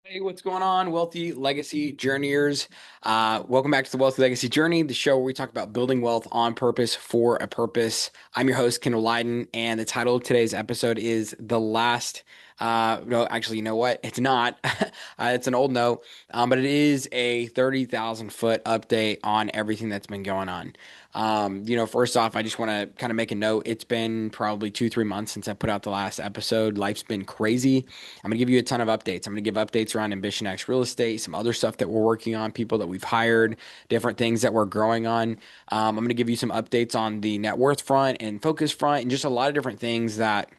Hey, what's going on, Wealthy Legacy Journeyers? Welcome back to the Wealthy Legacy Journey, the show where we talk about building wealth on purpose for a purpose. I'm your host, Kendall Lyden, and the title of today's episode is The Last. No, actually, you know what? It's not. It's an old note, but it is a 30,000 foot update on everything that's been going on. First off, I just want to kind of make a note. It's been probably 2, 3 months since I put out the last episode. Life's been crazy. I'm going to give you a ton of updates. I'm going to give updates around AmbitionX real estate, some other stuff that we're working on, people that we've hired, different things that we're growing on. I'm going to give you some updates on the net worth front and focus front and just a lot of different things that,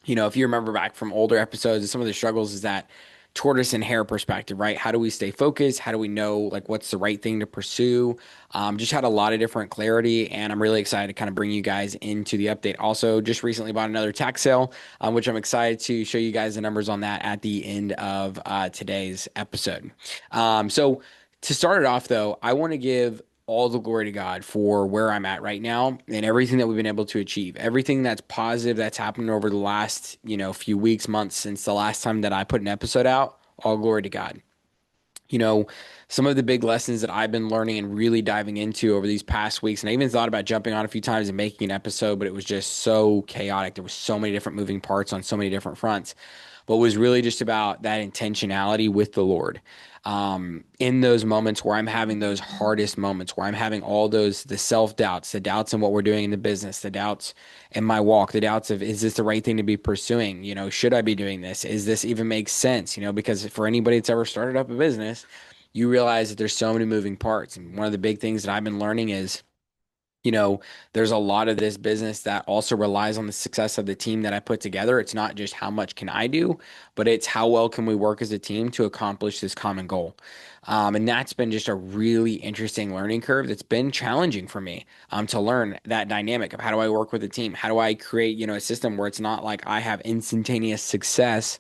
if you remember back from older episodes, some of the struggles is that tortoise and hare perspective, right? How do we stay focused? How do we know like what's the right thing to pursue? Just had a lot of different clarity, and I'm really excited to kind of bring you guys into the update. Also, just recently bought another tax sale, which I'm excited to show you guys the numbers on that at the end of today's episode. So to start it off, though, I want to give all the glory to God for where I'm at right now and everything that we've been able to achieve. Everything that's positive that's happened over the last, few weeks, months since the last time that I put an episode out. All glory to God. You know, some of the big lessons that I've been learning and really diving into over these past weeks, and I even thought about jumping on a few times and making an episode, but it was just so chaotic. There was so many different moving parts on so many different fronts. But it was really just about that intentionality with the Lord. In those moments where I'm having those hardest moments, where I'm having all the self doubts, the doubts in what we're doing in the business, the doubts in my walk, the doubts of, is this the right thing to be pursuing? Should I be doing this? Is this even make sense? Because for anybody that's ever started up a business, you realize that there's so many moving parts. And one of the big things that I've been learning is, you know, there's a lot of this business that also relies on the success of the team that I put together. It's not just how much can I do, but it's how well can we work as a team to accomplish this common goal. And that's been just a really interesting learning curve that's been challenging for me to learn that dynamic of how do I work with a team? How do I create, a system where it's not like I have instantaneous success,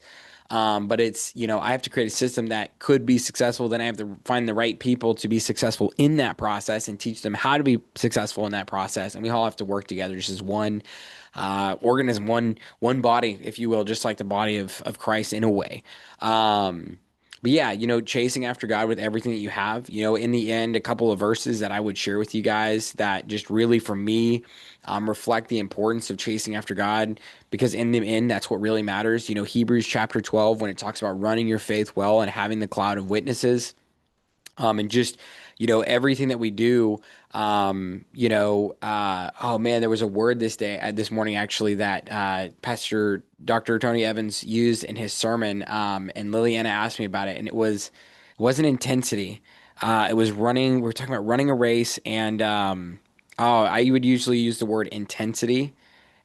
but it's, I have to create a system that could be successful. Then I have to find the right people to be successful in that process and teach them how to be successful in that process. And we all have to work together just as one organism, one body, if you will, just like the body of Christ in a way. But yeah, chasing after God with everything that you have, in the end, a couple of verses that I would share with you guys that just really for me reflect the importance of chasing after God, because in the end, that's what really matters. Hebrews chapter 12, when it talks about running your faith well and having the cloud of witnesses, and just everything that we do. Oh man, there was a word this morning actually that Pastor Dr. Tony Evans used in his sermon, and Liliana asked me about it, and it wasn't intensity. It was running. We were talking about running a race, and I would usually use the word intensity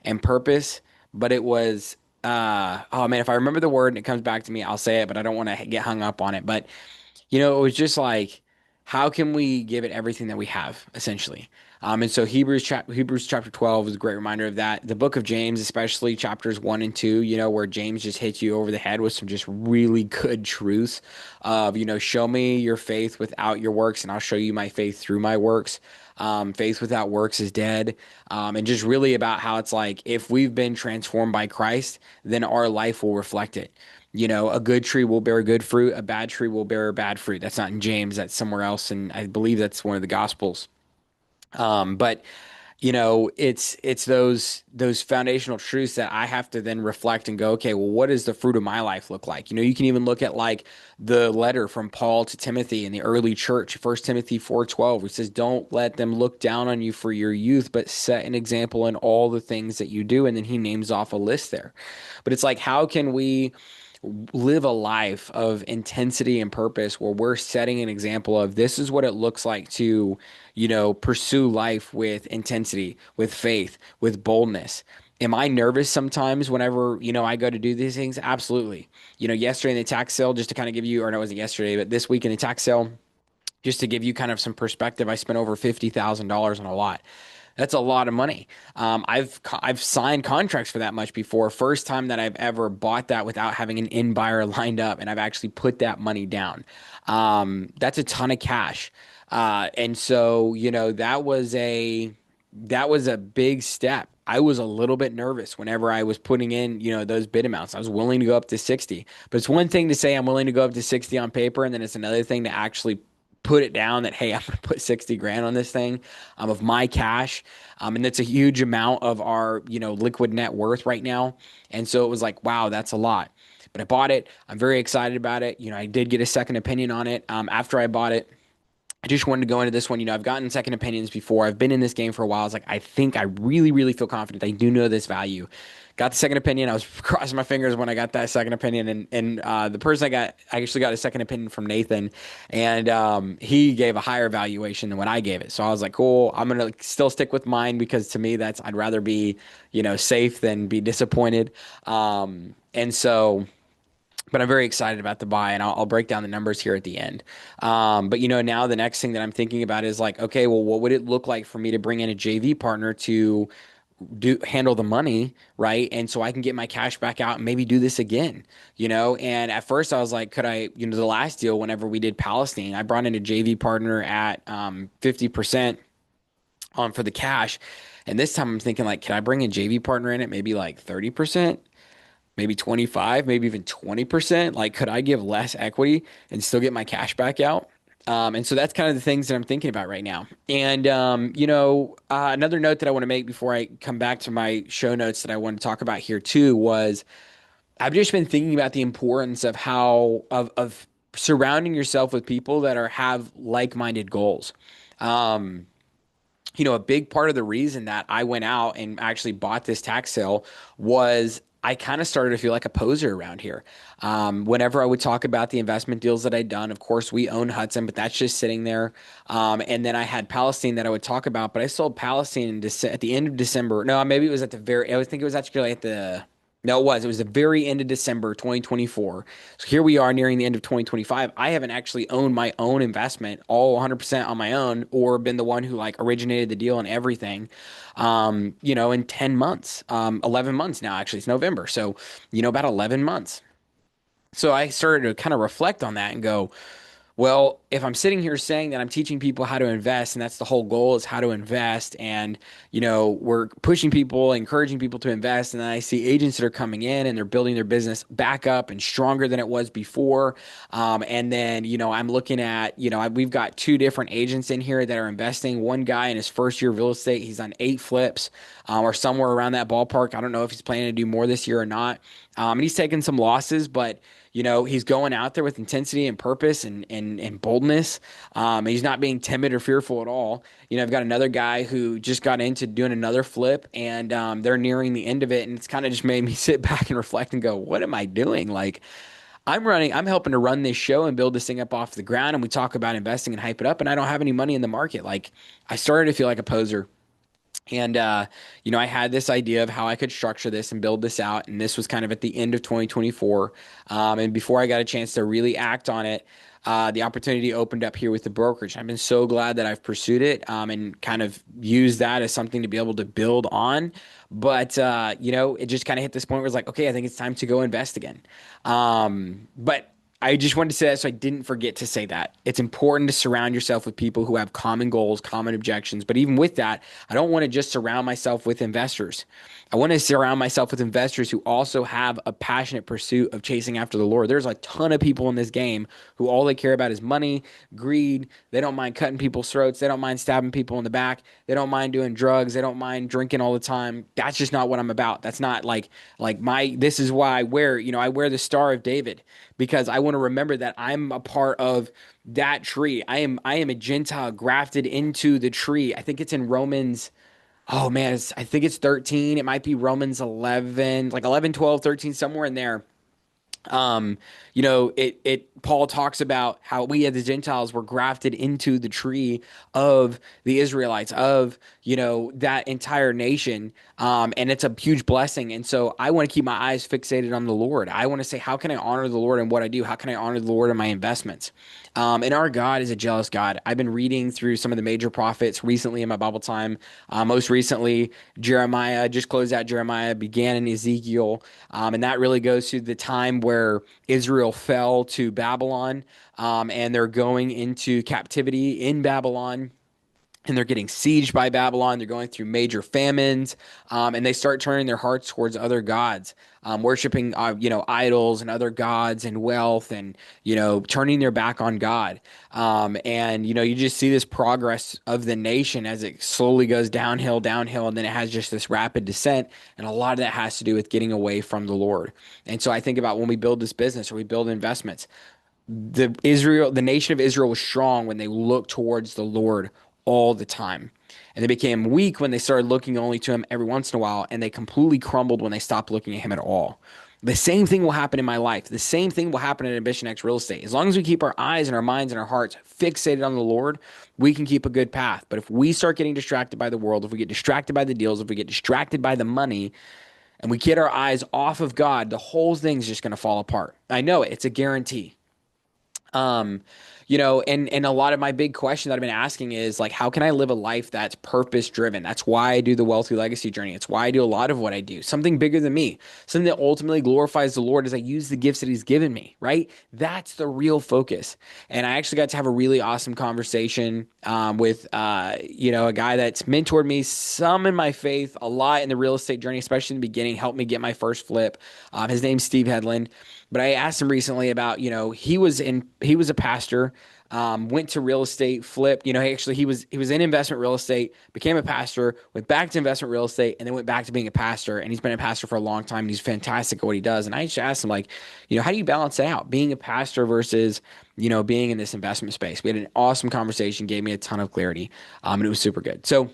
and purpose, but it was oh man, if I remember the word and it comes back to me, I'll say it, but I don't want to get hung up on it. But it was just like, how can we give it everything that we have, essentially? And so Hebrews chapter 12 is a great reminder of that. The book of James, especially chapters 1 and 2, where James just hits you over the head with some just really good truths of, show me your faith without your works, and I'll show you my faith through my works. Faith without works is dead. And just really about how it's like, if we've been transformed by Christ, then our life will reflect it. A good tree will bear good fruit, a bad tree will bear bad fruit. That's not in James, that's somewhere else, and I believe that's one of the Gospels. But it's those foundational truths that I have to then reflect and go, okay, well, what does the fruit of my life look like? You can even look at like the letter from Paul to Timothy in the early church, 1 Timothy 4:12, which says, "Don't let them look down on you for your youth, but set an example in all the things that you do." And then he names off a list there. But it's like, how can we live a life of intensity and purpose where we're setting an example of this is what it looks like to, pursue life with intensity, with faith, with boldness. Am I nervous sometimes whenever, I go to do these things? Absolutely. Yesterday in the tax sale, just to kind of give you, or no, it wasn't yesterday, but this week in the tax sale, just to give you kind of some perspective, I spent over $50,000 on a lot. That's a lot of money. I've signed contracts for that much before. First time that I've ever bought that without having an in buyer lined up, and I've actually put that money down. That's a ton of cash, and so that was a big step. I was a little bit nervous whenever I was putting in, those bid amounts. I was willing to go up to 60. But it's one thing to say I'm willing to go up to 60 on paper, and then it's another thing to actually put it down that, hey, I'm going to put 60 grand on this thing of my cash. And that's a huge amount of our, liquid net worth right now. And so it was like, wow, that's a lot. But I bought it. I'm very excited about it. I did get a second opinion on it after I bought it. I just wanted to go into this one. I've gotten second opinions before. I've been in this game for a while. I was like, I think I really, really feel confident. I do know this value. Got the second opinion. I was crossing my fingers when I got that second opinion. And the person I actually got a second opinion from Nathan, and he gave a higher valuation than what I gave it. So I was like, cool. I'm gonna still stick with mine because to me, I'd rather be, safe than be disappointed. And so. But I'm very excited about the buy, and I'll break down the numbers here at the end. But now the next thing that I'm thinking about is like, okay, well, what would it look like for me to bring in a JV partner to handle the money, right? And so I can get my cash back out and maybe do this again, And at first I was like, could I, the last deal, whenever we did Palestine, I brought in a JV partner at 50% on for the cash, and this time I'm thinking like, can I bring a JV partner in at maybe like 30%? Maybe 25, maybe even 20%. Like, could I give less equity and still get my cash back out? And so that's kind of the things that I'm thinking about right now. And, another note that I want to make before I come back to my show notes that I want to talk about here too was I've just been thinking about the importance of of surrounding yourself with people that have like-minded goals. Um, a big part of the reason that I went out and actually bought this tax sale was I kind of started to feel like a poser around here. Whenever I would talk about the investment deals that I'd done, of course, we own Hudson, but that's just sitting there. And then I had Palestine that I would talk about, but I sold Palestine at the end of December. No, maybe it was at the very, I think it was actually at the, no, it was the very end of December 2024. So here we are nearing the end of 2025. I haven't actually owned my own investment all 100% on my own or been the one who like originated the deal and everything, in 10 months, 11 months now, actually. It's November. So, about 11 months. So I started to kind of reflect on that and go, well, if I'm sitting here saying that I'm teaching people how to invest, and that's the whole goal is how to invest, and we're pushing people, encouraging people to invest, and then I see agents that are coming in and they're building their business back up and stronger than it was before, and then I'm looking at we've got two different agents in here that are investing. One guy in his first year of real estate, he's on 8 flips, or somewhere around that ballpark. I don't know if he's planning to do more this year or not, and he's taken some losses, but he's going out there with intensity and purpose and boldness. He's not being timid or fearful at all. I've got another guy who just got into doing another flip, and they're nearing the end of it. And it's kind of just made me sit back and reflect and go, what am I doing? Like, I'm helping to run this show and build this thing up off the ground. And we talk about investing and hype it up, and I don't have any money in the market. Like, I started to feel like a poser. And, I had this idea of how I could structure this and build this out. And this was kind of at the end of 2024. And before I got a chance to really act on it, the opportunity opened up here with the brokerage. I've been so glad that I've pursued it, and kind of used that as something to be able to build on. But, it just kind of hit this point where it's like, okay, I think it's time to go invest again. But I just wanted to say that so I didn't forget to say that. It's important to surround yourself with people who have common goals, common objections. But even with that, I don't want to just surround myself with investors. I want to surround myself with investors who also have a passionate pursuit of chasing after the Lord. There's a ton of people in this game who all they care about is money, greed. They don't mind cutting people's throats. They don't mind stabbing people in the back. They don't mind doing drugs. They don't mind drinking all the time. That's just not what I'm about. That's not this is why I wear the Star of David, because I want to remember that I'm a part of that tree. I am a Gentile grafted into the tree. I think it's in Romans. Oh man, I think it's 13. It might be Romans 11, like 11, 12, 13, somewhere in there. Paul talks about how we as the Gentiles were grafted into the tree of the Israelites, of, that entire nation. And it's a huge blessing. And so I want to keep my eyes fixated on the Lord. I want to say, how can I honor the Lord in what I do? How can I honor the Lord in my investments? And our God is a jealous God. I've been reading through some of the major prophets recently in my Bible time. Most recently, Jeremiah, just closed out Jeremiah, began in Ezekiel. And that really goes to the time where Israel fell to Babylon, and they're going into captivity in Babylon. and they're getting sieged by Babylon. They're going through major famines, and they start turning their hearts towards other gods, worshiping, idols and other gods and wealth, and turning their back on God. And you just see this progress of the nation as it slowly goes downhill, downhill, and then it has just this rapid descent. And a lot of that has to do with getting away from the Lord. And so I think about when we build this business or we build investments, the nation of Israel was strong when they looked towards the Lord all the time. And they became weak when they started looking only to him every once in a while, and they completely crumbled when they stopped looking at him at all. The same thing will happen in my life. The same thing will happen in AmbitionX real estate. As long as we keep our eyes and our minds and our hearts fixated on the Lord, we can keep a good path. But if we start getting distracted by the world, if we get distracted by the deals, if we get distracted by the money, and we get our eyes off of God, the whole thing's just going to fall apart. I know it. It's a guarantee. Um, and a lot of my big question that I've been asking is like, how can I live a life that's purpose driven? That's why I do the wealthy legacy journey. It's why I do a lot of what I do. Something bigger than me, something that ultimately glorifies the Lord as I use the gifts that He's given me, right? That's the real focus. And I actually got to have a really awesome conversation with a guy that's mentored me some in my faith, a lot in the real estate journey, especially in the beginning, helped me get my first flip. His name's Steve Headland. But I asked him recently about, he was a pastor, went to real estate, flipped, he was in investment real estate, became a pastor, went back to investment real estate, and then went back to being a pastor. And he's been a pastor for a long time. And he's fantastic at what he does. And I just asked him, like, how do you balance it out, being a pastor versus, being in this investment space? We had an awesome conversation, gave me a ton of clarity, and it was super good. So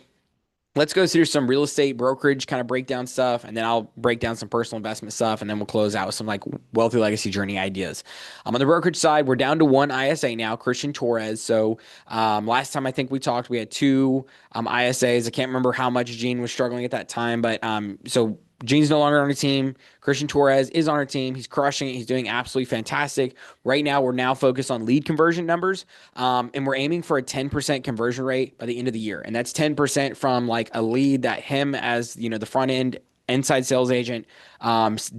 let's go through some real estate brokerage kind of breakdown stuff, and then I'll break down some personal investment stuff, and then we'll close out with some like wealthy legacy journey ideas. On the brokerage side, we're down to one ISA now, Christian Torres. So last time I think we talked, we had two ISAs. I can't remember how much Gene was struggling at that time, but so Gene's no longer on the team. Christian Torres is on our team. He's crushing it. He's doing absolutely fantastic. Right now, we're now focused on lead conversion numbers, and we're aiming for a 10% conversion rate by the end of the year. And that's 10% from like a lead that him as, the front end inside sales agent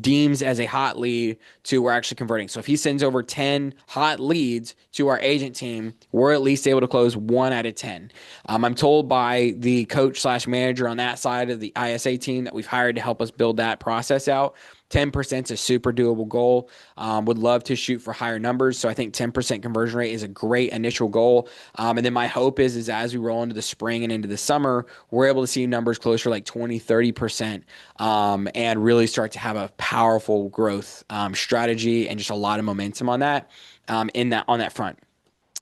deems as a hot lead to we're actually converting. So if he sends over 10 hot leads to our agent team, we're at least able to close 1 out of 10. I'm told by the coach slash manager on that side of the ISA team that we've hired to help us build that process out. 10% is a super doable goal. Would love to shoot for higher numbers. So I think 10% conversion rate is a great initial goal. And then my hope is as we roll into the spring and into the summer, we're able to see numbers closer to like 20, 30%, and really start to have a powerful growth strategy and just a lot of momentum on that, on that front.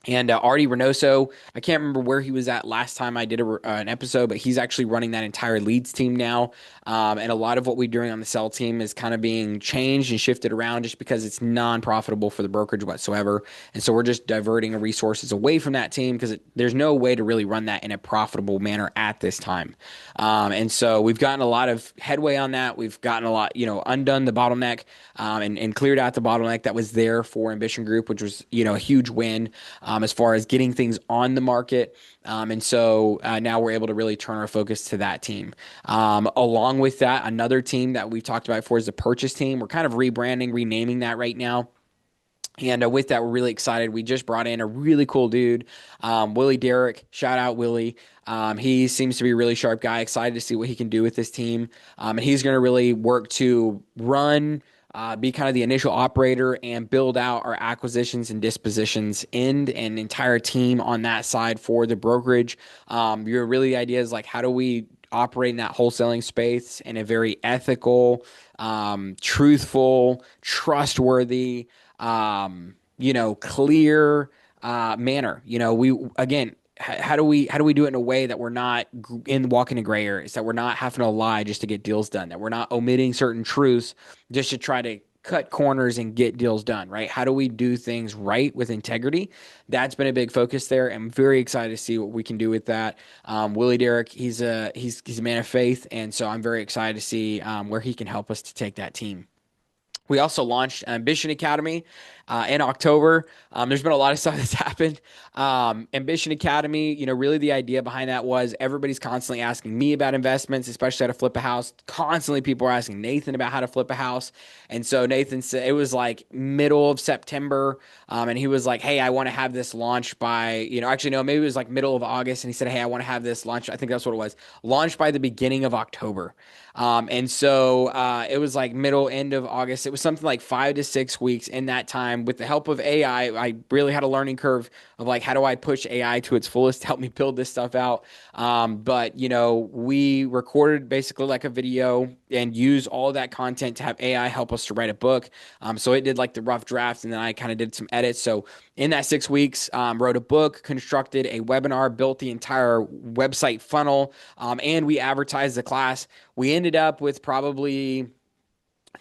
And Artie Reynoso, I can't remember where he was at last time I did an episode, but he's actually running that entire leads team now. And a lot of what we're doing on the sell team is kind of being changed and shifted around just because it's non-profitable for the brokerage whatsoever. And so we're just diverting resources away from that team because there's no way to really run that in a profitable manner at this time. And so we've gotten a lot of headway on that. We've gotten a lot, undone the bottleneck and cleared out the bottleneck that was there for Ambition Group, which was, a huge win. As far as getting things on the market. And so now we're able to really turn our focus to that team. Along with that, another team that we've talked about before is the purchase team. We're kind of rebranding, renaming that right now. And with that, we're really excited. We just brought in a really cool dude, Willie Derrick. Shout out, Willie. He seems to be a really sharp guy. Excited to see what he can do with this team. And he's going to really work to run, be kind of the initial operator and build out our acquisitions and dispositions and an entire team on that side for the brokerage. Your really the idea is like, how do we operate in that wholesaling space in a very ethical, truthful, trustworthy, clear manner. How do we do it in a way that we're not walking in gray areas, that we're not having to lie just to get deals done, that we're not omitting certain truths just to try to cut corners and get deals done, right? How do we do things right with integrity? That's been a big focus there. I'm very excited to see what we can do with that. Willie Derrick, he's a man of faith, and so I'm very excited to see where he can help us to take that team. We also launched Ambition Academy in October. There's been a lot of stuff that's happened. Ambition Academy, really the idea behind that was everybody's constantly asking me about investments, especially how to flip a house. Constantly people are asking Nathan about how to flip a house. And so Nathan said it was like middle of September. And he was like, hey, I want to have this launched by, actually, no, maybe it was like middle of August. And he said, hey, I want to have this launched. I think that's what it was, launched by the beginning of October. And so it was like end of August. It was something like 5 to 6 weeks in that time. With the help of AI, I really had a learning curve of like, how do I push AI to its fullest to help me build this stuff out? But, we recorded basically like a video and used all of that content to have AI help us to write a book. So it did like the rough drafts, and then I kind of did some edits. So in that 6 weeks, wrote a book, constructed a webinar, built the entire website funnel, and we advertised the class. We ended up with probably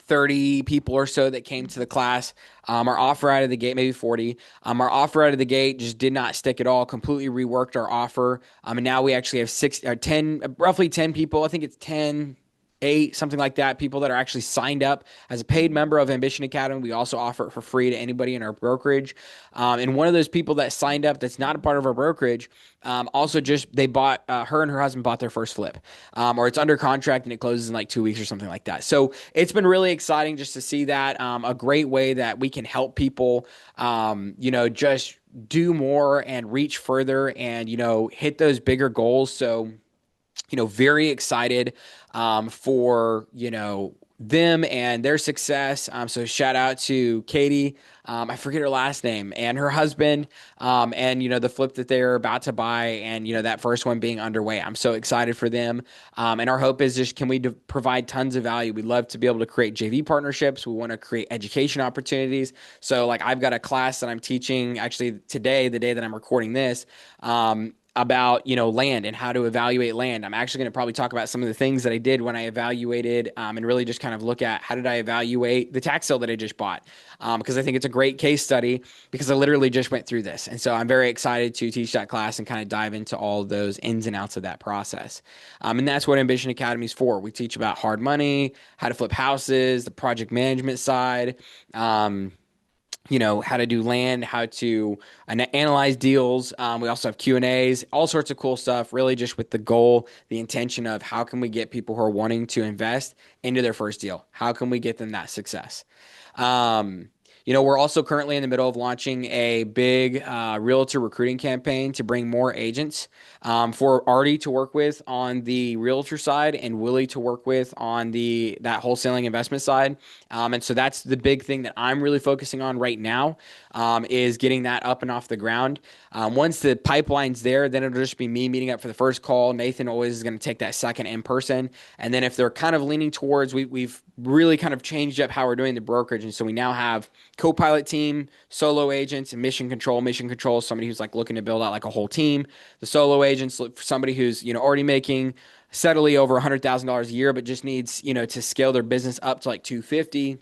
30 people or so that came to the class. Our offer out of the gate, maybe 40. Our offer out of the gate just did not stick at all, completely reworked our offer. And now we actually have 10, roughly 10 people. I think it's 10, 8, something like that, people that are actually signed up as a paid member of Ambition Academy. We also offer it for free to anybody in our brokerage. And one of those people that signed up that's not a part of our brokerage, also just they bought, her and her husband bought their first flip, or it's under contract and it closes in like 2 weeks or something like that. So it's been really exciting just to see that, a great way that we can help people, just do more and reach further and, hit those bigger goals. So, very excited for, them and their success. So shout out to Katie. I forget her last name, and her husband, and, the flip that they're about to buy, and, that first one being underway. I'm so excited for them. And our hope is just, can we provide tons of value? We'd love to be able to create JV partnerships. We want to create education opportunities. So like I've got a class that I'm teaching actually today, the day that I'm recording this, about, land and how to evaluate land. I'm actually going to probably talk about some of the things that I did when I evaluated, and really just kind of look at how did I evaluate the tax sale that I just bought, because I think it's a great case study, because I literally just went through this. And so I'm very excited to teach that class and kind of dive into all those ins and outs of that process. And that's what Ambition Academy is for. We teach about hard money, how to flip houses, the project management side, how to do land, how to analyze deals. We also have Q&As, all sorts of cool stuff, really just with the goal, the intention of how can we get people who are wanting to invest into their first deal? How can we get them that success? We're also currently in the middle of launching a big realtor recruiting campaign to bring more agents, for Artie to work with on the realtor side and Willie to work with on that wholesaling investment side. And so that's the big thing that I'm really focusing on right now, is getting that up and off the ground. Once the pipeline's there, then it'll just be me meeting up for the first call. Nathan always is going to take that second in person. And then if they're kind of leaning towards, we've really kind of changed up how we're doing the brokerage. And so we now have co-pilot team, solo agents, and mission control. Mission control is somebody who's like looking to build out like a whole team. The solo agents look for somebody who's, already making steadily over $100,000 a year, but just needs, to scale their business up to like 250.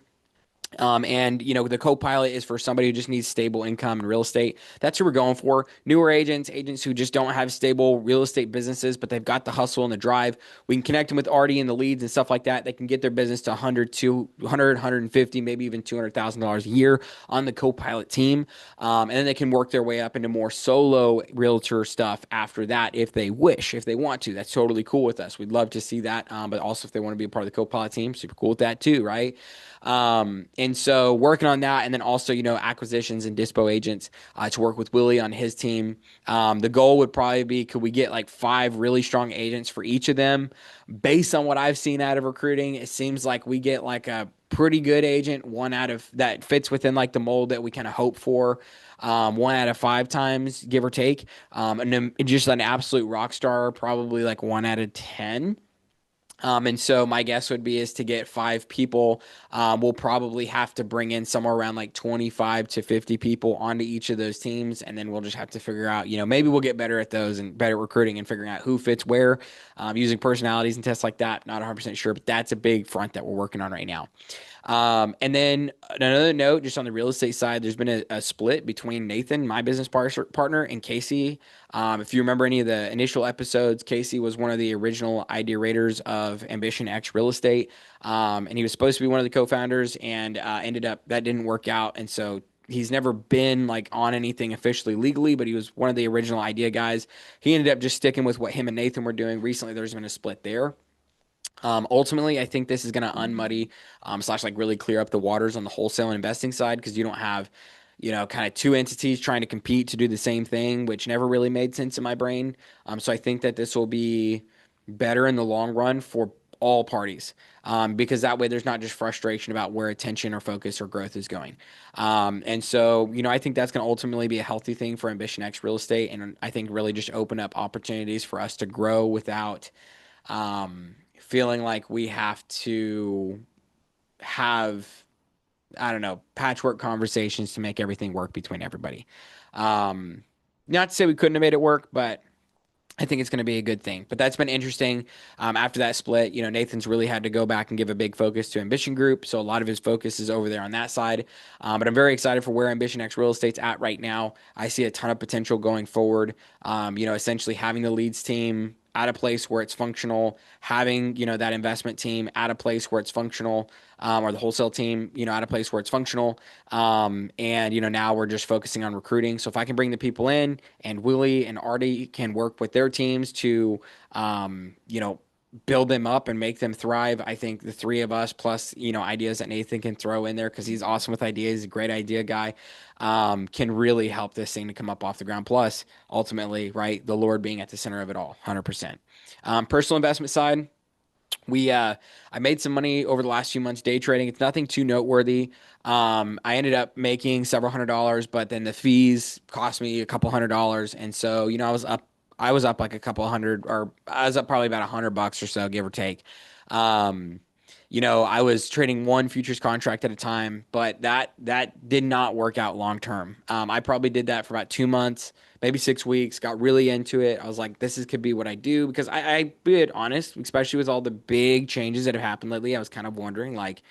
And the co-pilot is for somebody who just needs stable income in real estate. That's who we're going for. Newer agents who just don't have stable real estate businesses, but they've got the hustle and the drive. We can connect them with Artie and the leads and stuff like that. They can get their business to 100, 150, maybe even $200,000 a year on the co-pilot team. And then they can work their way up into more solo realtor stuff after that if they wish, if they want to. That's totally cool with us. We'd love to see that. But also if they want to be a part of the co-pilot team, super cool with that too, right? And so working on that, and then also, acquisitions and dispo agents, to work with Willie on his team. The goal would probably be, could we get like 5 really strong agents for each of them? Based on what I've seen out of recruiting, it seems like we get like a pretty good agent, one out of that fits within like the mold that we kind of hope for. 1 out of 5 times, give or take. And then just an absolute rock star, probably like 1 out of 10. And so my guess would be is to get 5 people, we'll probably have to bring in somewhere around like 25 to 50 people onto each of those teams. And then we'll just have to figure out, maybe we'll get better at those and better recruiting and figuring out who fits where, using personalities and tests like that. Not 100% sure, but that's a big front that we're working on right now. And then another note, just on the real estate side, there's been a split between Nathan, my business partner, and Casey. If you remember any of the initial episodes, Casey was one of the original idea raters of of AmbitionX Real Estate. And he was supposed to be one of the co-founders and ended up that didn't work out. And so he's never been like on anything officially legally, but he was one of the original idea guys. He ended up just sticking with what him and Nathan were doing. Recently, there's been a split there. Ultimately, I think this is going to unmuddy slash like really clear up the waters on the wholesale and investing side because you don't have, kind of two entities trying to compete to do the same thing, which never really made sense in my brain. So I think that this will be better in the long run for all parties because that way there's not just frustration about where attention or focus or growth is going. And so, I think that's going to ultimately be a healthy thing for AmbitionX Real Estate. And I think really just open up opportunities for us to grow without feeling like we have to have, I don't know, patchwork conversations to make everything work between everybody. Um, Not to say we couldn't have made it work, but I think it's going to be a good thing. But that's been interesting. After that split, Nathan's really had to go back and give a big focus to Ambition Group. So a lot of his focus is over there on that side. But I'm very excited for where AmbitionX Real Estate's at right now. I see a ton of potential going forward. Essentially having the leads team at a place where it's functional, having, that investment team at a place where it's functional, or the wholesale team, at a place where it's functional. Now we're just focusing on recruiting. So if I can bring the people in and Willie and Artie can work with their teams to, build them up and make them thrive. I think the three of us plus, ideas that Nathan can throw in there because he's awesome with ideas. He's a great idea guy. Can really help this thing to come up off the ground. Plus, ultimately, right, the Lord being at the center of it all, 100%. Personal investment side, I made some money over the last few months day trading. It's nothing too noteworthy. I ended up making several $100s, but then the fees cost me a couple $100s, and so I was up like a couple hundred, or I was up probably about $100 or so, give or take. Um, I was trading one futures contract at a time, but that did not work out long term. I probably did that for about 2 months, maybe 6 weeks. Got really into it. I was like, could be what I do because I be honest, especially with all the big changes that have happened lately. I was kind of wondering like,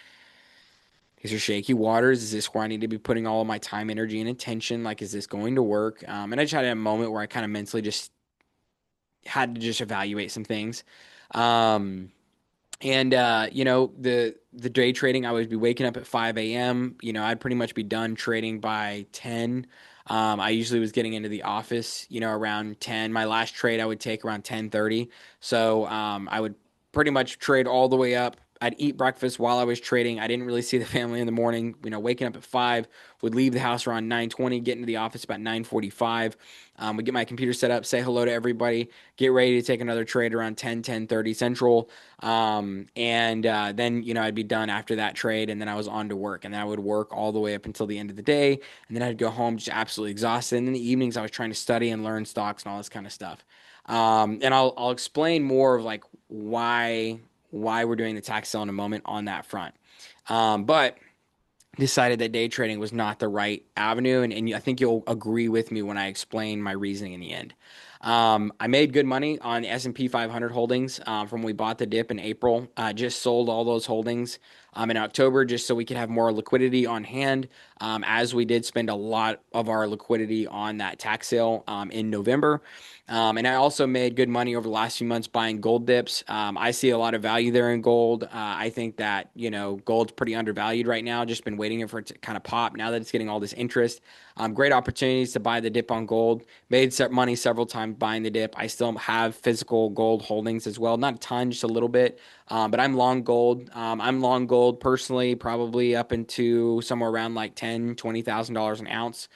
these are shaky waters. Is this where I need to be putting all of my time, energy, and attention? Like, is this going to work? And I just had a moment where I kind of mentally just had to just evaluate some things. Um, the day trading, I would be waking up at 5 a.m. I'd pretty much be done trading by 10. I usually was getting into the office, around 10. My last trade I would take around 10:30. So I would pretty much trade all the way up. I'd eat breakfast while I was trading. I didn't really see the family in the morning. Waking up at 5, would leave the house around 9:20, get into the office about 9:45. Would get my computer set up, say hello to everybody, get ready to take another trade around 10:30 Central. Then, I'd be done after that trade and then I was on to work and then I would work all the way up until the end of the day. And then I'd go home just absolutely exhausted. And in the evenings, I was trying to study and learn stocks and all this kind of stuff. And I'll explain more of like why we're doing the tax sale in a moment on that front. But decided that day trading was not the right avenue. And I think you'll agree with me when I explain my reasoning in the end. I made good money on the S&P 500 holdings from when we bought the dip in April. Just sold all those holdings in October just so we could have more liquidity on hand as we did spend a lot of our liquidity on that tax sale in November. And I also made good money over the last few months buying gold dips. I see a lot of value there in gold. I think that, gold's pretty undervalued right now. Just been waiting for it to kind of pop now that it's getting all this interest. Great opportunities to buy the dip on gold. Made money several times buying the dip. I still have physical gold holdings as well. Not a ton, just a little bit. But I'm long gold. I'm long gold personally, probably up into somewhere around like $10,000, $20,000 an ounce.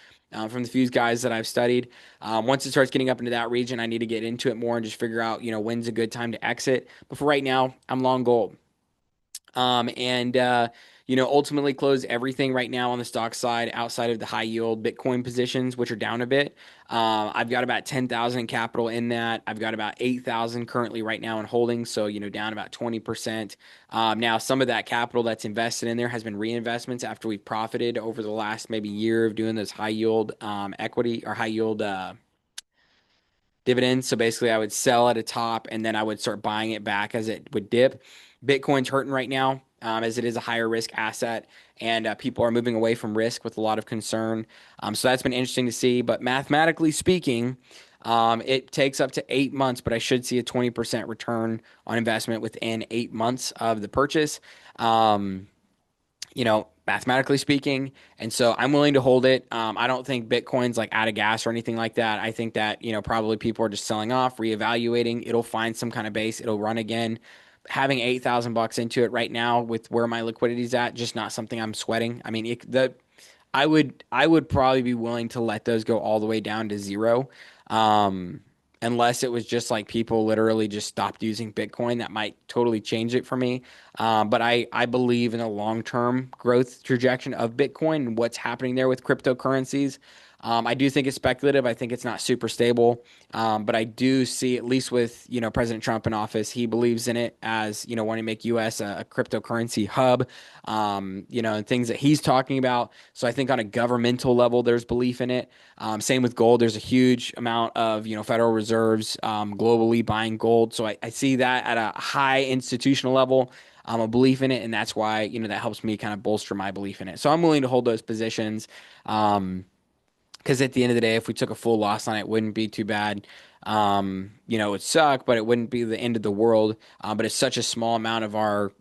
From the few guys that I've studied. Once it starts getting up into that region, I need to get into it more and just figure out, when's a good time to exit. But for right now, I'm long gold. Ultimately close everything right now on the stock side outside of the high yield Bitcoin positions, which are down a bit. I've got about 10,000 in capital in that. I've got about 8,000 currently right now in holdings. So, down about 20%. Now some of that capital that's invested in there has been reinvestments after we've profited over the last maybe year of doing those high yield, equity or high yield, dividends. So basically I would sell at a top and then I would start buying it back as it would dip. Bitcoin's hurting right now as it is a higher risk asset and people are moving away from risk with a lot of concern. So that's been interesting to see. But mathematically speaking, It takes up to 8 months, but I should see a 20% return on investment within 8 months of the purchase. Um, Mathematically speaking. And so I'm willing to hold it. I don't think Bitcoin's like out of gas or anything like that. I think that, probably people are just selling off, reevaluating. It'll find some kind of base. It'll run again. Having 8,000 bucks into it right now with where my liquidity is at, just not something I'm sweating. I mean, I would probably be willing to let those go all the way down to zero. Um, Unless it was just like people literally just stopped using Bitcoin, that might totally change it for me. But I believe in a long-term growth trajectory of Bitcoin and what's happening there with cryptocurrencies. I do think it's speculative. I think it's not super stable. But I do see, at least with, President Trump in office, he believes in it as, wanting to make US a cryptocurrency hub, and things that he's talking about. So I think on a governmental level, there's belief in it. Same with gold. There's a huge amount of, Federal Reserves globally buying gold. So I see that at a high institutional level. A belief in it, and that's why, that helps me kind of bolster my belief in it. So I'm willing to hold those positions. Because at the end of the day, if we took a full loss on it, it wouldn't be too bad. It would suck, but it wouldn't be the end of the world. But it's such a small amount of our,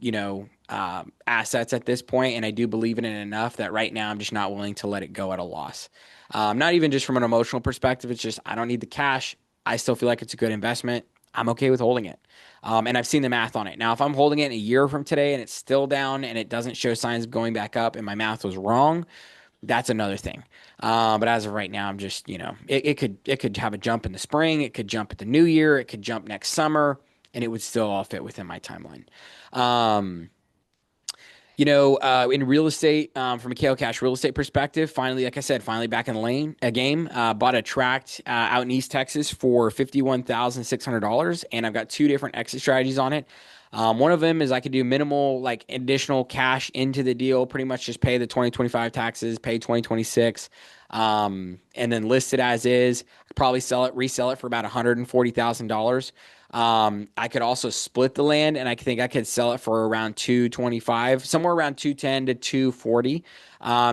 assets at this point, and I do believe in it enough that right now I'm just not willing to let it go at a loss. Not even just from an emotional perspective. It's just I don't need the cash. I still feel like it's a good investment. I'm okay with holding it. And I've seen the math on it. Now, if I'm holding it in a year from today and it's still down and it doesn't show signs of going back up and my math was wrong, that's another thing. But as of right now, I'm just, it could have a jump in the spring, it could jump at the new year, it could jump next summer, and it would still all fit within my timeline. Um, in real estate, from a KO Cash real estate perspective, finally, like I said, finally back in the lane, a game, bought a tract out in East Texas for $51,600, and I've got two different exit strategies on it. One of them is I could do minimal, like additional cash into the deal, pretty much just pay the 2025 taxes, pay 2026, and then list it as is. Probably resell it for about $140,000. I could also split the land, and I think I could sell it for around 225, somewhere around 210 to 240.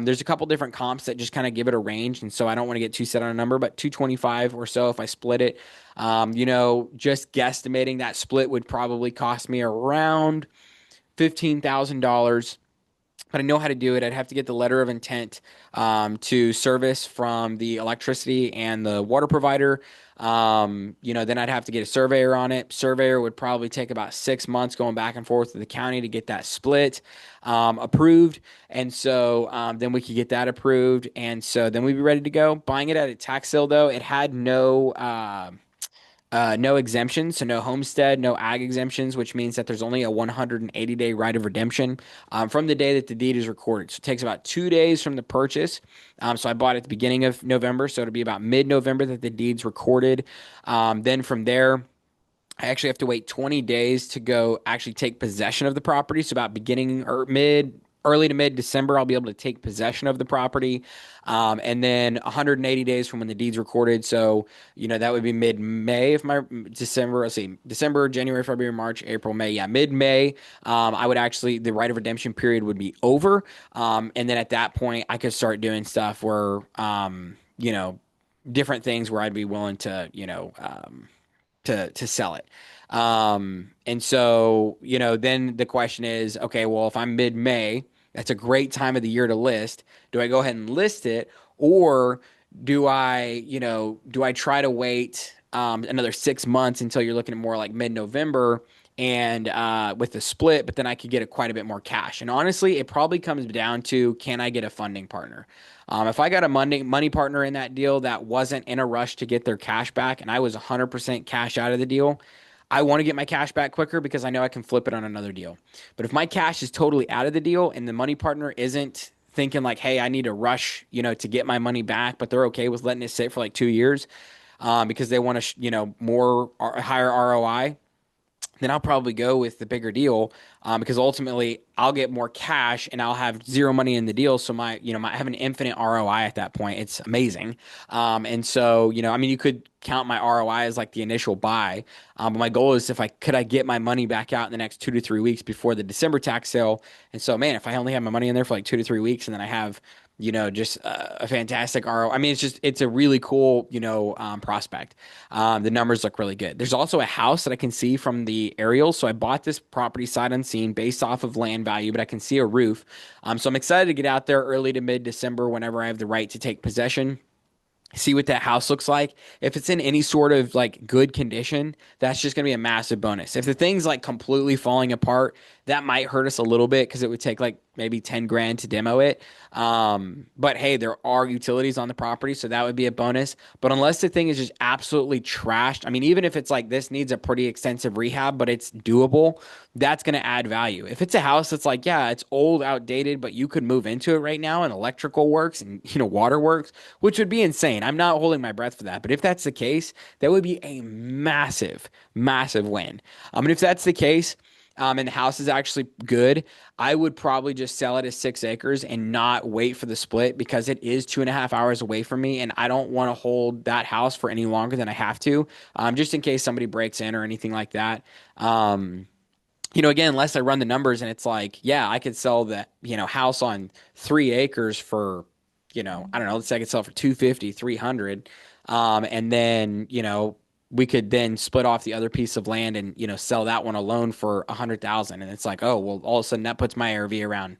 There's a couple different comps that just kind of give it a range, and so I don't want to get too set on a number, but 225 or so if I split it. Just guesstimating that split would probably cost me around $15,000, but I know how to do it. I'd have to get the letter of intent to service from the electricity and the water provider. Then I'd have to get a surveyor on it. Surveyor would probably take about 6 months going back and forth to the county to get that split approved. And so then we could get that approved. And so then we'd be ready to go. Buying it at a tax sale, though, it had no exemptions, so no homestead, no ag exemptions, which means that there's only a 180-day right of redemption from the day that the deed is recorded. So it takes about 2 days from the purchase. So I bought it at the beginning of November, so it'll be about mid-November that the deed's recorded. Then from there, I actually have to wait 20 days to go actually take possession of the property. So about beginning or early to mid December, I'll be able to take possession of the property. And then 180 days from when the deed's recorded. So, that would be mid May if my December, let's see, December, January, February, March, April, May. Yeah, mid May. The right of redemption period would be over. And then at that point, I could start doing stuff where, different things where I'd be willing to, to sell it. And so, then the question is, okay, well, if I'm mid-May, that's a great time of the year to list. Do I go ahead and list it, or do I try to wait another 6 months until you're looking at more like mid-November and with the split, but then I could get quite a bit more cash. And honestly, it probably comes down to, can I get a funding partner? If I got a money partner in that deal that wasn't in a rush to get their cash back and I was 100% cash out of the deal, I want to get my cash back quicker because I know I can flip it on another deal. But if my cash is totally out of the deal and the money partner isn't thinking like, hey, I need to rush, to get my money back, but they're okay with letting it sit for like 2 years because they want to, higher ROI, then I'll probably go with the bigger deal because ultimately I'll get more cash and I'll have zero money in the deal. So I have an infinite ROI at that point. It's amazing. And so, you could count my ROI as like the initial buy. But my goal is could I get my money back out in the next 2 to 3 weeks before the December tax sale? And so, man, if I only have my money in there for like 2 to 3 weeks and then I have just a fantastic RO. I mean, it's a really cool, prospect. The numbers look really good. There's also a house that I can see from the aerial. So I bought this property sight unseen based off of land value, but I can see a roof. So I'm excited to get out there early to mid December whenever I have the right to take possession, see what that house looks like. If it's in any sort of like good condition, that's just going to be a massive bonus. If the thing's like completely falling apart, that might hurt us a little bit because it would take like maybe 10 grand to demo it. But hey, there are utilities on the property, so that would be a bonus. But unless the thing is just absolutely trashed, I mean, even if it's like this needs a pretty extensive rehab, but it's doable, that's going to add value. If it's a house that's like, yeah, it's old, outdated, but you could move into it right now and electrical works and, water works, which would be insane. I'm not holding my breath for that. But if that's the case, that would be a massive, massive win. And if that's the case, and the house is actually good, I would probably just sell it as 6 acres and not wait for the split because it is 2.5 hours away from me, and I don't want to hold that house for any longer than I have to, just in case somebody breaks in or anything like that. Again, unless I run the numbers and it's like, yeah, I could sell that, house on 3 acres for, I don't know, let's say I could sell it for 250, 300. And then, we could then split off the other piece of land and, sell that one alone for 100,000. And it's like, oh, well, all of a sudden that puts my ARV around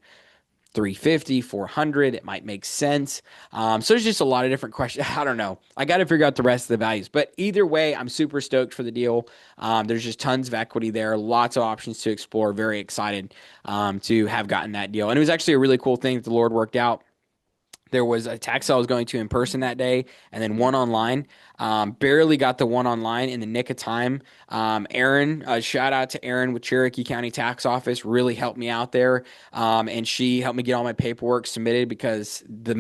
350, 400. It might make sense. So there's just a lot of different questions. I don't know. I got to figure out the rest of the values. But either way, I'm super stoked for the deal. There's just tons of equity there, lots of options to explore. Very excited to have gotten that deal. And it was actually a really cool thing that the Lord worked out. There was a tax sale I was going to in person that day, and then one online. Barely got the one online in the nick of time. Aaron, shout out to Aaron with Cherokee County Tax Office, really helped me out there. And she helped me get all my paperwork submitted because the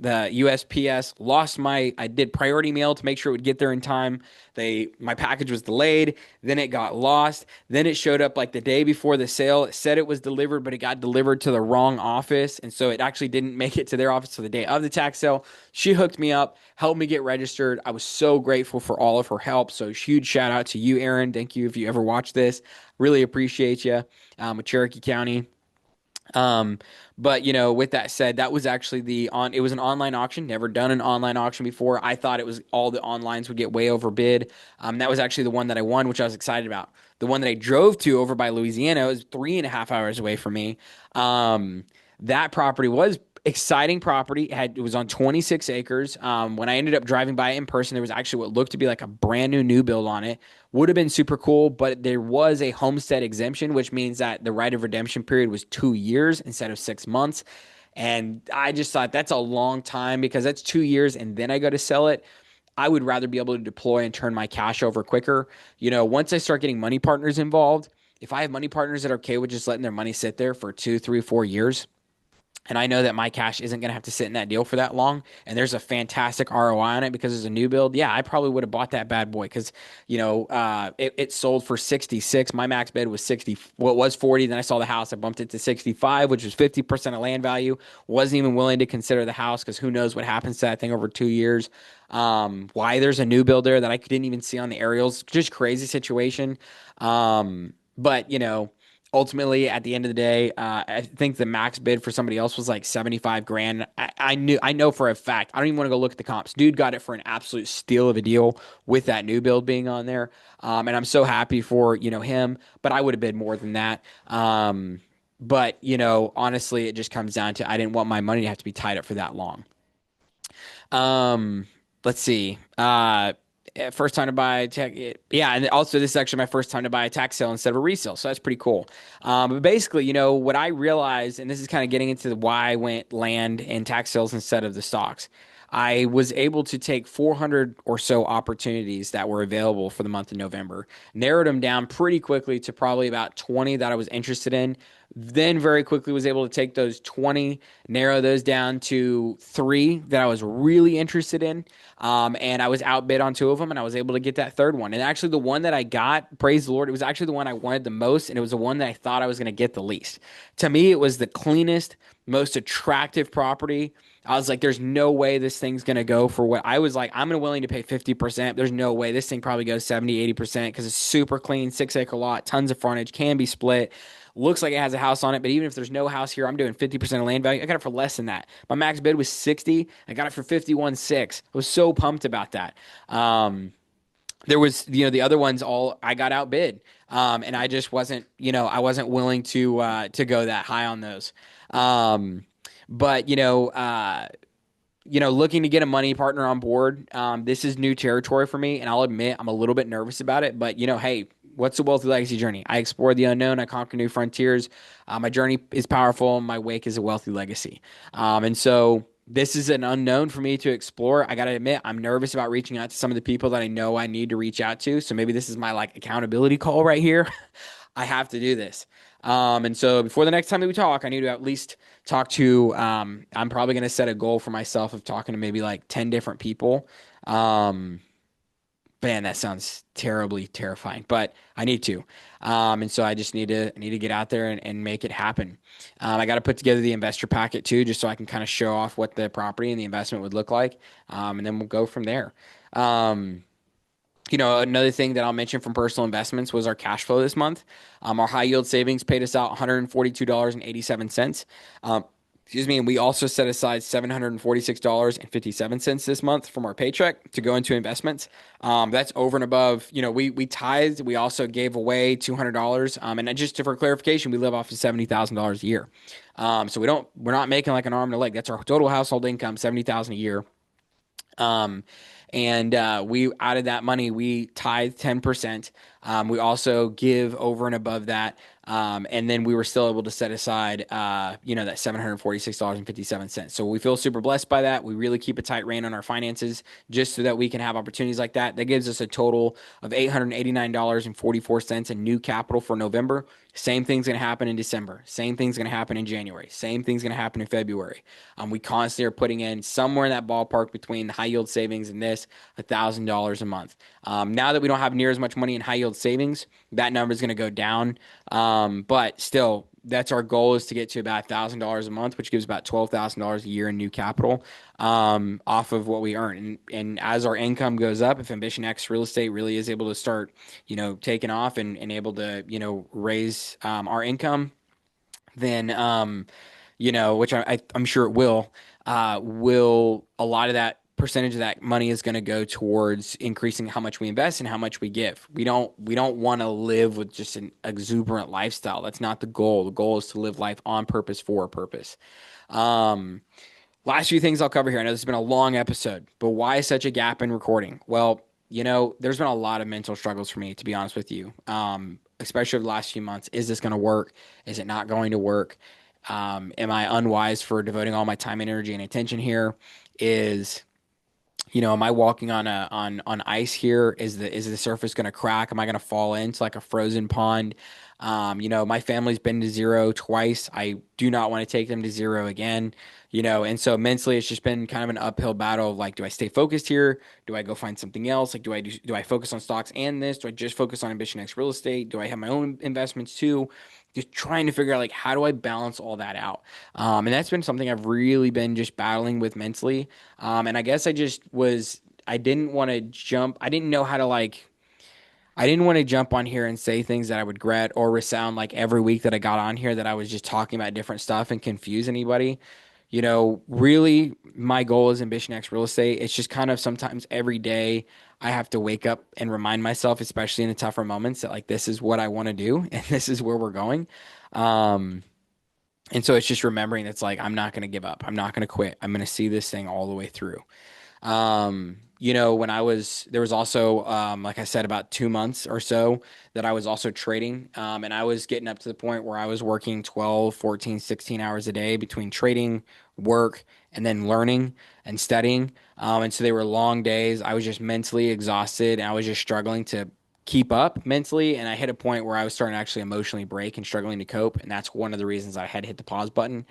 USPS lost I did priority mail to make sure it would get there in time. My package was delayed, then it got lost, then it showed up like the day before the sale. It said it was delivered, but it got delivered to the wrong office, and so it actually didn't make it to their office till the day of the tax sale. She hooked me up, helped me get registered. I was so grateful for all of her help. So huge shout out to you, Aaron. Thank you if you ever watch this. Really appreciate you with Cherokee County. But with that said, that was actually it was an online auction, never done an online auction before. I thought it was all the onlines would get way overbid. That was actually the one that I won, which I was excited about. The one that I drove to over by Louisiana was 3.5 hours away from me. That property was exciting property. It was on 26 acres. When I ended up driving by it in person, there was actually what looked to be like a brand new build on it. Would have been super cool, but there was a homestead exemption, which means that the right of redemption period was 2 years instead of 6 months. And I just thought that's a long time because that's 2 years and then I go to sell it. I would rather be able to deploy and turn my cash over quicker. Once I start getting money partners involved, if I have money partners that are okay with just letting their money sit there for 2, 3, 4 years, and I know that my cash isn't going to have to sit in that deal for that long, and there's a fantastic ROI on it because it's a new build, yeah, I probably would have bought that bad boy because, it sold for 66. My max bid was 60. Well, it was 40. Then I saw the house. I bumped it to 65, which was 50% of land value. Wasn't even willing to consider the house because who knows what happens to that thing over 2 years. Why there's a new build there that I didn't even see on the aerials. Just crazy situation. But, ultimately, at the end of the day, I think the max bid for somebody else was like 75 grand. I know for a fact. I don't even want to go look at the comps. Dude got it for an absolute steal of a deal with that new build being on there. And I'm so happy for, him, but I would have bid more than that. But, honestly, it just comes down to I didn't want my money to have to be tied up for that long. Let's see. First time to buy tech. Yeah, and also this is actually my first time to buy a tax sale instead of a resale, so that's pretty cool. But basically, what I realized, and this is kind of getting into why I went land and tax sales instead of the stocks. I was able to take 400 or so opportunities that were available for the month of November, narrowed them down pretty quickly to probably about 20 that I was interested in. Then very quickly was able to take those 20, narrow those down to 3 that I was really interested in. And I was outbid on 2 of them, and I was able to get that third one. And actually, the one that I got, praise the Lord, it was actually the one I wanted the most, and it was the one that I thought I was going to get the least. To me, it was the cleanest, most attractive property. I was like, there's no way this thing's going to go for what I was like. I'm willing to pay 50%. There's no way this thing probably goes 70, 80% because it's super clean, 6 acre lot, tons of frontage, can be split. Looks like it has a house on it, but even if there's no house here, I'm doing 50% of land value. I got it for less than that. My max bid was 60. I got it for 51.6. I was so pumped about that. There was, the other ones all I got outbid. And I just wasn't, I wasn't willing to go that high on those. Um, but looking to get a money partner on board. This is new territory for me, and I'll admit I'm a little bit nervous about it. But hey, what's the wealthy legacy journey? I explore the unknown. I conquer new frontiers. My journey is powerful. My wake is a wealthy legacy. And so this is an unknown for me to explore. I got to admit, I'm nervous about reaching out to some of the people that I know I need to reach out to. So maybe this is my like accountability call right here. I have to do this. And so before the next time that we talk, I need to at least talk to, I'm probably going to set a goal for myself of talking to maybe like 10 different people. Um, Man, that sounds terribly terrifying, but I need to. And so I just need to get out there and make it happen. I got to put together the investor packet too, just so I can kind of show off what the property and the investment would look like. And then we'll go from there. Um, Another thing that I'll mention from personal investments was our cash flow this month. Our high yield savings paid us out $142.87. Excuse me. And we also set aside $746.57 this month from our paycheck to go into investments. That's over and above, we tithed. We also gave away $200. And just for clarification, we live off of $70,000 a year. We're not making like an arm and a leg. That's our total household income, $70,000 a year. Um, we out of that money, we tithe 10%. We also give over and above that. And then we were still able to set aside, that $746.57. So we feel super blessed by that. We really keep a tight rein on our finances just so that we can have opportunities like that. That gives us a total of $889.44 in new capital for November. Same thing's going to happen in December. Same thing's going to happen in January. Same thing's going to happen in February. We constantly are putting in somewhere in that ballpark between the high yield savings and this $1,000 a month. Now that we don't have near as much money in high yield savings, that number is going to go down. But still, that's our goal, is to get to about $1,000 a month, which gives about $12,000 a year in new capital off of what we earn. And as our income goes up, if AmbitionX real estate really is able to start, taking off and able to, raise our income, then which I'm sure it will a lot of that percentage of that money is going to go towards increasing how much we invest and how much we give. We don't want to live with just an exuberant lifestyle. That's not the goal. The goal is to live life on purpose for a purpose. Last few things I'll cover here. I know this has been a long episode, but why such a gap in recording? Well, there's been a lot of mental struggles for me, to be honest with you. Especially over the last few months. Is this going to work? Is it not going to work? Am I unwise for devoting all my time and energy and attention here? Am I walking on ice here? Is the surface going to crack? Am I going to fall into like a frozen pond? My family's been to zero twice. I do not want to take them to zero again. And so mentally it's just been kind of an uphill battle of like, do I stay focused here? Do I go find something else? Like, do I focus on stocks and this? Do I just focus on AmbitionX real estate? Do I have my own investments too? Just trying to figure out like, how do I balance all that out? And that's been something I've really been just battling with mentally. And I guess I didn't want to jump. I didn't want to jump on here and say things that I would regret or resound like every week that I got on here that I was just talking about different stuff and confuse anybody. Really my goal is AmbitionX real estate. It's just kind of sometimes every day I have to wake up and remind myself, especially in the tougher moments, that like this is what I want to do and this is where we're going. Um, and so it's just remembering that's like I'm not going to give up. I'm not going to quit. I'm going to see this thing all the way through. There was also, like I said, about 2 months or so that I was also trading. And I was getting up to the point where I was working 12, 14, 16 hours a day between trading, work, and then learning and studying. And so they were long days. I was just mentally exhausted and I was just struggling to keep up mentally. And I hit a point where I was starting to actually emotionally break and struggling to cope. And that's one of the reasons I had to hit the pause button.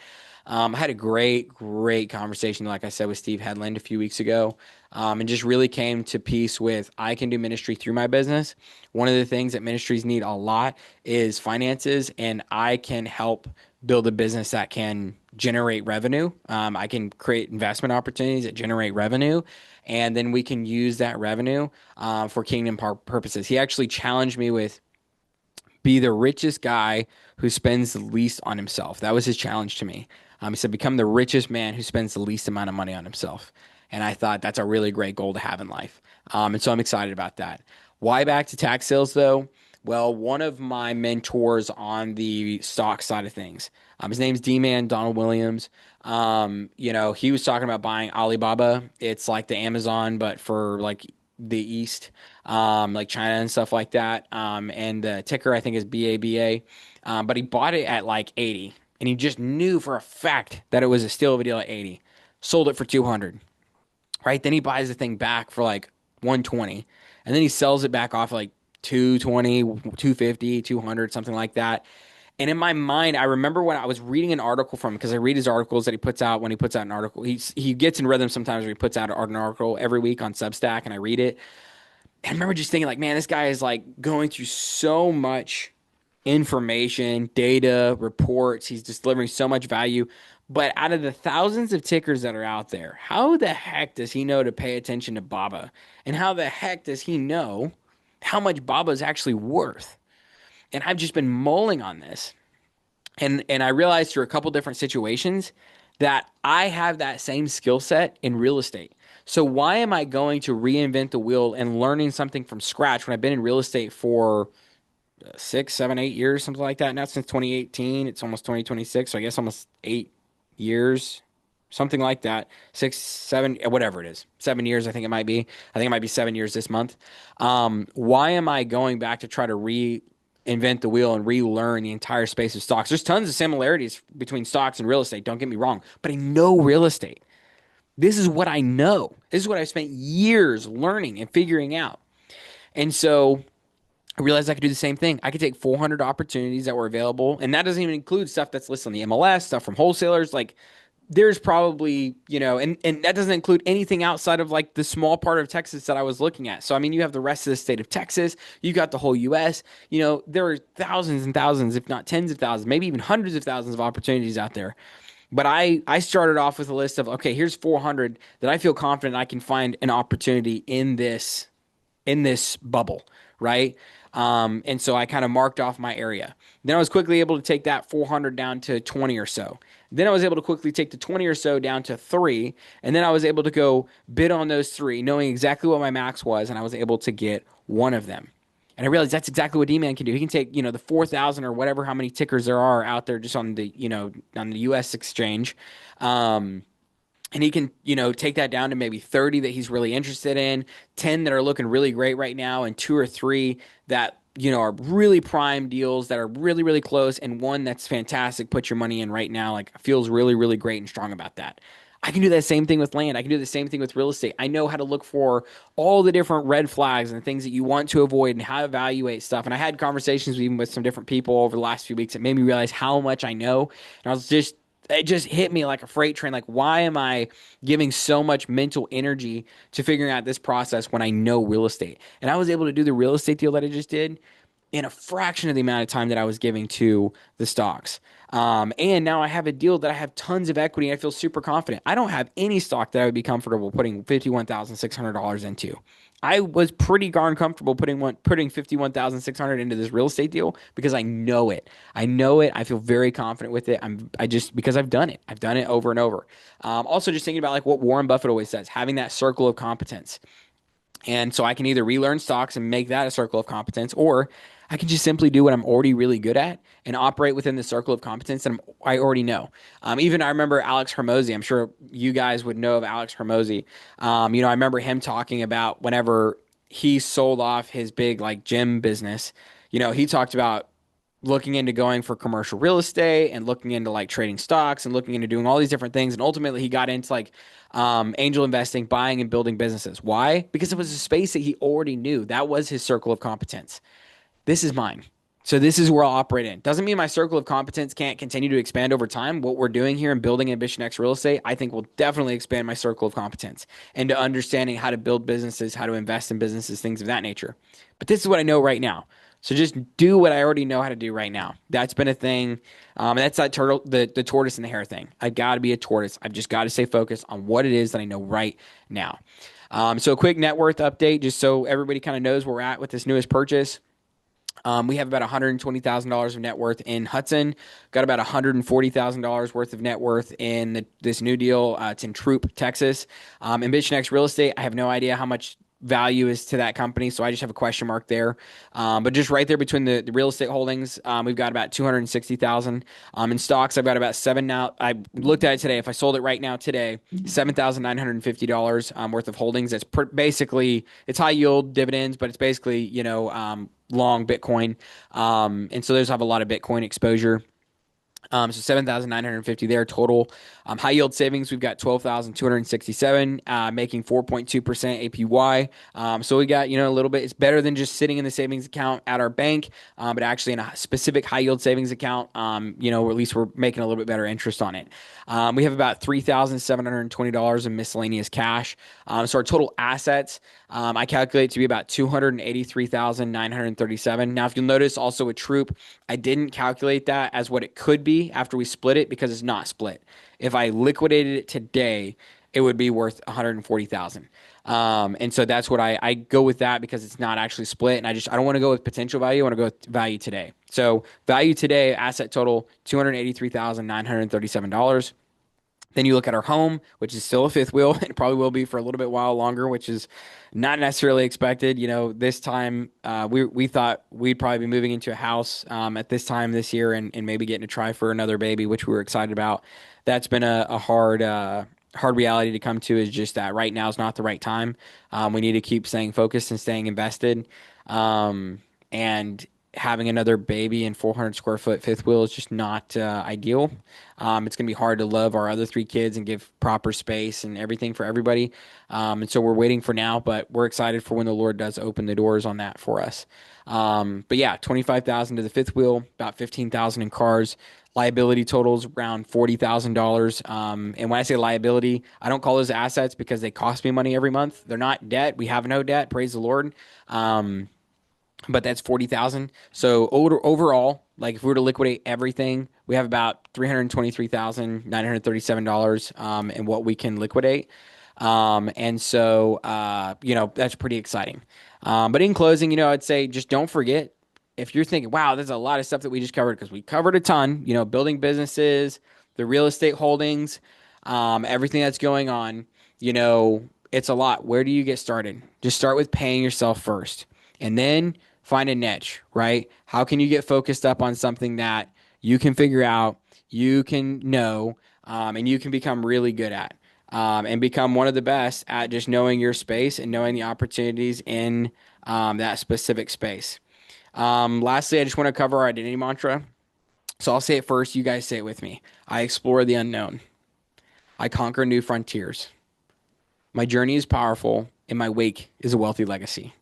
I had a great conversation, like I said, with Steve Headland a few weeks ago, and just really came to peace with I can do ministry through my business. One of the things that ministries need a lot is finances, and I can help build a business that can generate revenue. I can create investment opportunities that generate revenue, and then we can use that revenue for kingdom purposes. He actually challenged me with be the richest guy who spends the least on himself. That was his challenge to me. He said, become the richest man who spends the least amount of money on himself. And I thought that's a really great goal to have in life. And so I'm excited about that. Why back to tax sales though? Well, one of my mentors on the stock side of things, his name's D-Man Donald Williams. He was talking about buying Alibaba. It's like the Amazon, but for like the East, like China and stuff like that. And the ticker I think is BABA. But he bought it at like 80, and he just knew for a fact that it was a steal of a deal at 80. Sold it for 200. Right? Then he buys the thing back for like 120, and then he sells it back off like 220, 250, 200, something like that. And in my mind, I remember when I was reading an article from him, because I read his articles that he puts out when he puts out an article. He gets in rhythm sometimes where he puts out an article every week on Substack, and I read it. And I remember just thinking, like, man, this guy is like going through so much information, data, reports. He's just delivering so much value. But out of the thousands of tickers that are out there, how the heck does he know to pay attention to Baba? And how the heck does he know how much Baba is actually worth? And I've just been mulling on this. And I realized through a couple different situations that I have that same skill set in real estate. So why am I going to reinvent the wheel and learning something from scratch when I've been in real estate for 6, 7, 8 years, something like that? Now since 2018, it's almost 2026, so I guess almost 8 years, something like that. 6, 7, whatever it is, 7 years. I think it might be. I think it might be 7 years this month. Why am I going back to try to reinvent the wheel and relearn the entire space of stocks? There's tons of similarities between stocks and real estate. Don't get me wrong, but I know real estate. This is what I know. This is what I've spent years learning and figuring out. And so I realized I could do the same thing. I could take 400 opportunities that were available, and that doesn't even include stuff that's listed on the MLS, stuff from wholesalers. Like there's probably, and that doesn't include anything outside of like the small part of Texas that I was looking at. So, I mean, you have the rest of the state of Texas, you got the whole US, there are thousands and thousands, if not tens of thousands, maybe even hundreds of thousands of opportunities out there. But I started off with a list of, okay, here's 400 that I feel confident I can find an opportunity in this bubble, right? And so I kind of marked off my area. Then I was quickly able to take that 400 down to 20 or so. Then I was able to quickly take the 20 or so down to 3. And then I was able to go bid on those 3, knowing exactly what my max was. And I was able to get one of them. And I realized that's exactly what D-Man can do. He can take, the 4,000 or whatever, how many tickers there are out there just on the, on the US exchange. And he can, take that down to maybe 30 that he's really interested in, 10 that are looking really great right now, and 2 or 3 that, are really prime deals that are really, really close, and one that's fantastic. Put your money in right now. Like, feels really, really great and strong about that. I can do that same thing with land. I can do the same thing with real estate. I know how to look for all the different red flags and things that you want to avoid and how to evaluate stuff. And I had conversations even with some different people over the last few weeks that made me realize how much I know. And it just hit me like a freight train. Like, why am I giving so much mental energy to figuring out this process when I know real estate? And I was able to do the real estate deal that I just did in a fraction of the amount of time that I was giving to the stocks. And now I have a deal that I have tons of equity and I feel super confident. I don't have any stock that I would be comfortable putting $51,600 into. I was pretty darn comfortable putting 51,600 into this real estate deal because I know it. I know it. I feel very confident with it. Because I've done it. I've done it over and over. Also just thinking about like what Warren Buffett always says, having that circle of competence. And so I can either relearn stocks and make that a circle of competence, or I can just simply do what I'm already really good at and operate within the circle of competence that I already know. Even I remember Alex Hermosi. I'm sure you guys would know of Alex Hermosi. I remember him talking about whenever he sold off his big like gym business, he talked about looking into going for commercial real estate and looking into like trading stocks and looking into doing all these different things. And ultimately he got into like angel investing, buying and building businesses. Why? Because it was a space that he already knew. That was his circle of competence. This is mine. So this is where I'll operate in. Doesn't mean my circle of competence can't continue to expand over time. What we're doing here in building AmbitionX real estate, I think will definitely expand my circle of competence into understanding how to build businesses, how to invest in businesses, things of that nature. But this is what I know right now. So just do what I already know how to do right now. That's been a thing. And that's that turtle, the tortoise and the hare thing. I got to be a tortoise. I've just got to stay focused on what it is that I know right now. So a quick net worth update, just so everybody kind of knows where we're at with this newest purchase. We have about $120,000 of net worth in Hudson. Got about $140,000 worth of net worth in this new deal. It's in Troop, Texas. AmbitionX Real Estate. I have no idea how much value is to that company, so I just have a question mark there. But just right there between the real estate holdings, we've got about 260,000. In stocks, I've got about seven now. I looked at it today. If I sold it right now today, $7,950 worth of holdings. That's basically it's high yield dividends, but it's basically long Bitcoin. And so those have a lot of Bitcoin exposure. So 7,950 there total. High yield savings, we've got 12,267, making 4.2% APY. So we got, a little bit, it's better than just sitting in the savings account at our bank, but actually in a specific high yield savings account, or at least we're making a little bit better interest on it. We have about $3,720 in miscellaneous cash. So our total assets, I calculate to be about 283,937. Now, if you'll notice also with Troop, I didn't calculate that as what it could be after we split it because it's not split. If I liquidated it today, it would be worth 140,000. And so that's what I go with that because it's not actually split. And I don't want to go with potential value. I want to go with value today. So value today, asset total, $283,937. Then you look at our home, which is still a fifth wheel and probably will be for a little bit while longer, which is not necessarily expected. This time we thought we'd probably be moving into a house at this time this year and maybe getting to try for another baby, which we were excited about. That's been a hard reality to come to, is just that right now is not the right time. We need to keep staying focused and staying invested. And having another baby in 400 square foot fifth wheel is just not ideal. It's going to be hard to love our other three kids and give proper space and everything for everybody. And so we're waiting for now, but we're excited for when the Lord does open the doors on that for us. But yeah, 25,000 to the fifth wheel, about 15,000 in cars. Liability totals around $40,000. And when I say liability, I don't call those assets because they cost me money every month. They're not debt. We have no debt. Praise the Lord. But that's 40,000. So overall, like if we were to liquidate everything, we have about $323,937 in what we can liquidate. And so that's pretty exciting. But in closing, I'd say just don't forget, if you're thinking, wow, there's a lot of stuff that we just covered, because we covered a ton, building businesses, the real estate holdings, everything that's going on, it's a lot. Where do you get started? Just start with paying yourself first, and then find a niche, right? How can you get focused up on something that you can figure out, you can know, and you can become really good at, and become one of the best at just knowing your space and knowing the opportunities in that specific space. Lastly, I just want to cover our identity mantra. So I'll say it first. You guys say it with me. I explore the unknown. I conquer new frontiers. My journey is powerful, and my wake is a wealthy legacy.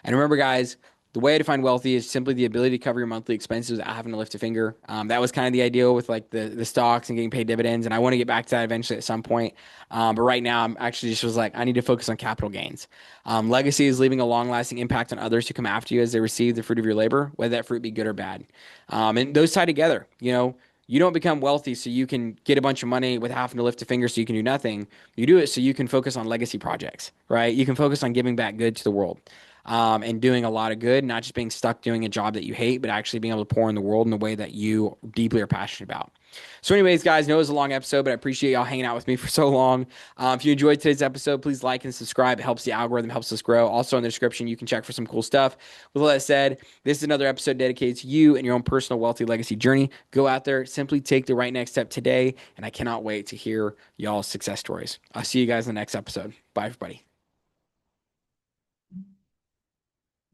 And remember, guys, the way I define wealthy is simply the ability to cover your monthly expenses without having to lift a finger. That was kind of the ideal with like the stocks and getting paid dividends. And I want to get back to that eventually at some point. But right now, I'm actually just was like, I need to focus on capital gains. Legacy is leaving a long-lasting impact on others who come after you as they receive the fruit of your labor, whether that fruit be good or bad. And those tie together. You don't become wealthy so you can get a bunch of money without having to lift a finger so you can do nothing. You do it so you can focus on legacy projects, right? You can focus on giving back good to the world. And doing a lot of good, not just being stuck doing a job that you hate, but actually being able to pour in the world in a way that you deeply are passionate about. So anyways, guys, I know it was a long episode, but I appreciate y'all hanging out with me for so long. If you enjoyed today's episode, please like and subscribe. It helps the algorithm, helps us grow. Also in the description, you can check for some cool stuff. With all that said, this is another episode dedicated to you and your own personal wealthy legacy journey. Go out there, simply take the right next step today, and I cannot wait to hear y'all's success stories. I'll see you guys in the next episode. Bye, everybody.